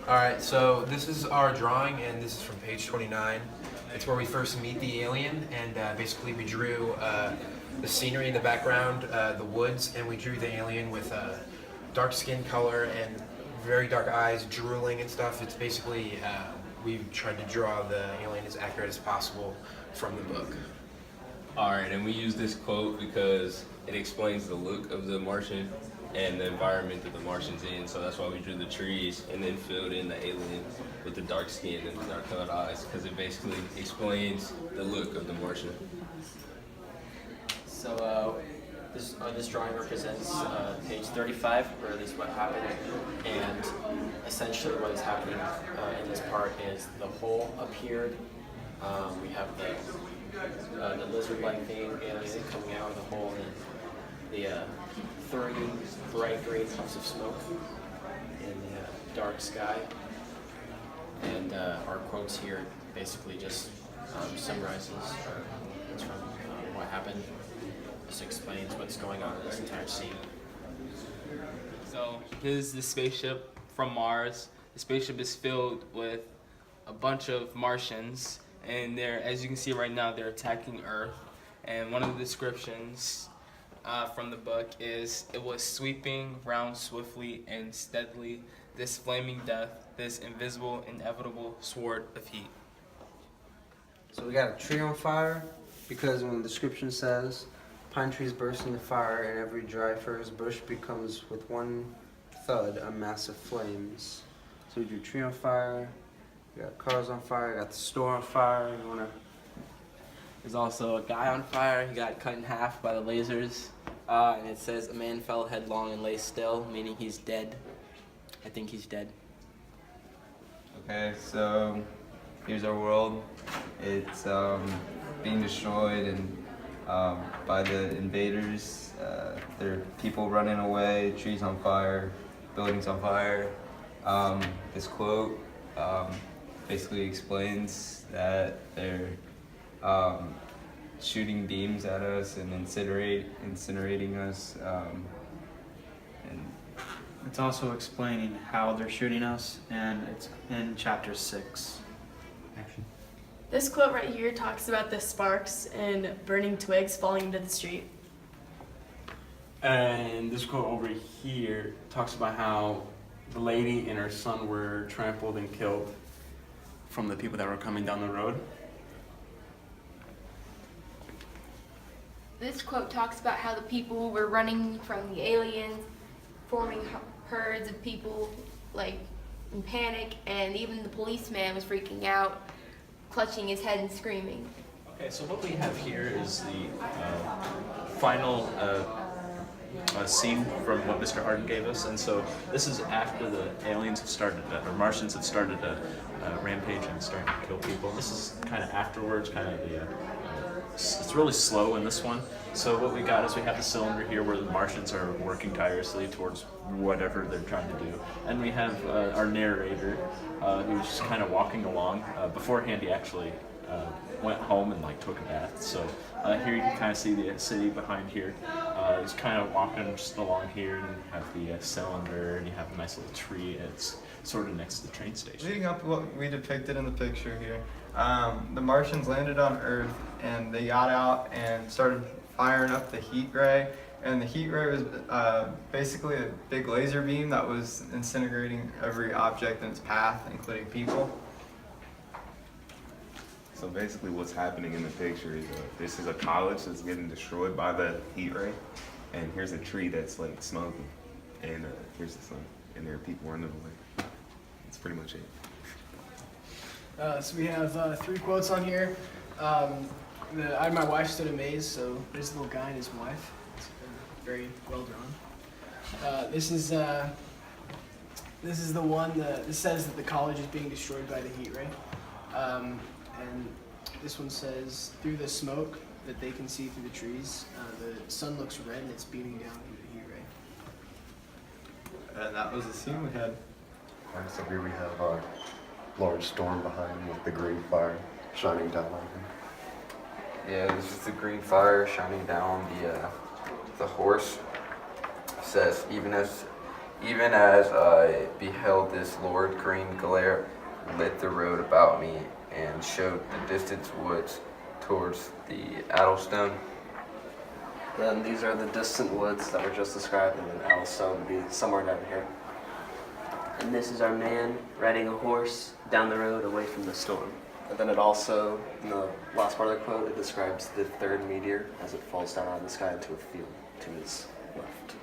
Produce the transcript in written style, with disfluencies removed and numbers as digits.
Alright, so this is our drawing, and this is from page 29. It's where we first meet the alien, and basically we drew the scenery in the background, the woods, and we drew the alien with dark skin color and very dark eyes, drooling and stuff. It's basically, we tried to draw the alien as accurate as possible from the book. Alright, and we use this quote because it explains the look of the Martian and the environment that the Martian's in, so that's why we drew the trees and then filled in the alien with the dark skin and the dark colored eyes, because it basically explains the look of the Martian. So this drawing represents page 35, where this is what happened, and essentially what is happening in this part is the hole appeared. We have the lizard-like thing alien coming out of the hole, and the 30 bright green puffs of smoke in the dark sky. And our quotes here basically just summarizes it's from what happened. Just explains what's going on in this entire scene. So this is the spaceship from Mars. The spaceship is filled with a bunch of Martians, and they're, as you can see right now, they're attacking Earth. And one of the descriptions from the book is, it was sweeping round swiftly and steadily, this flaming death, this invisible, inevitable sword of heat. So we got a tree on fire, because when the description says, pine trees burst into fire and every dry furze bush becomes with one thud a mass of flames. So we drew tree on fire, we got cars on fire, got the store on fire. You wanna? There's also a guy on fire. He got cut in half by the lasers. And it says, a man fell headlong and lay still, meaning he's dead. I think he's dead. Okay, so here's our world. It's being destroyed and by the invaders. There are people running away, trees on fire, buildings on fire. This quote basically explains that they're shooting beams at us and incinerating us. And it's also explaining how they're shooting us, and it's in chapter 6. action. This quote right here talks about the sparks and burning twigs falling into the street. And this quote over here talks about how the lady and her son were trampled and killed from the people that were coming down the road. This quote talks about how the people were running from the aliens, forming herds of people like in panic, and even the policeman was freaking out, clutching his head and screaming. Okay, so what we have here is the final scene from what Mr. Harden gave us, and so this is after the aliens have started, or Martians have started a rampage and starting to kill people. This is kind of afterwards, kind of the, it's really slow in this one. So what we got is we have the cylinder here where the Martians are working tirelessly towards whatever they're trying to do. And we have our narrator who's just kind of walking along. Beforehand he actually went home and like took a bath. So here you can kind of see the city behind here. He's kind of walking just along here, and you have the cylinder, and you have a nice little tree. It's sort of next to the train station. Leading up to what we depicted in the picture here, the Martians landed on Earth and they got out and started firing up the heat ray. And the heat ray was basically a big laser beam that was incinerating every object in its path, including people. So basically what's happening in the picture is this is a college that's getting destroyed by the heat ray, and here's a tree that's like smoking, and here's the sun, and there are people running away. That's pretty much it. So we have 3 quotes on here. I had my wife stood amazed, so there's the little guy and his wife. It's very well drawn. This is the one that says that the college is being destroyed by the heat ray. And this one says, through the smoke that they can see through the trees, the sun looks red and it's beaming down through the heat ray. And that was the scene we had. Alright, so here we have a large storm behind him with the green fire shining down on him. Yeah, this is the green fire shining down the horse. It says, even as Even as I beheld this lurid green glare lit the road about me and showed the distant woods towards the Addlestone. Then these are the distant woods that were just described, and then Addlestone would be somewhere down here. And this is our man riding a horse down the road away from the storm. And then it also, in the last part of the quote, it describes the third meteor as it falls down out of the sky into a field to his left.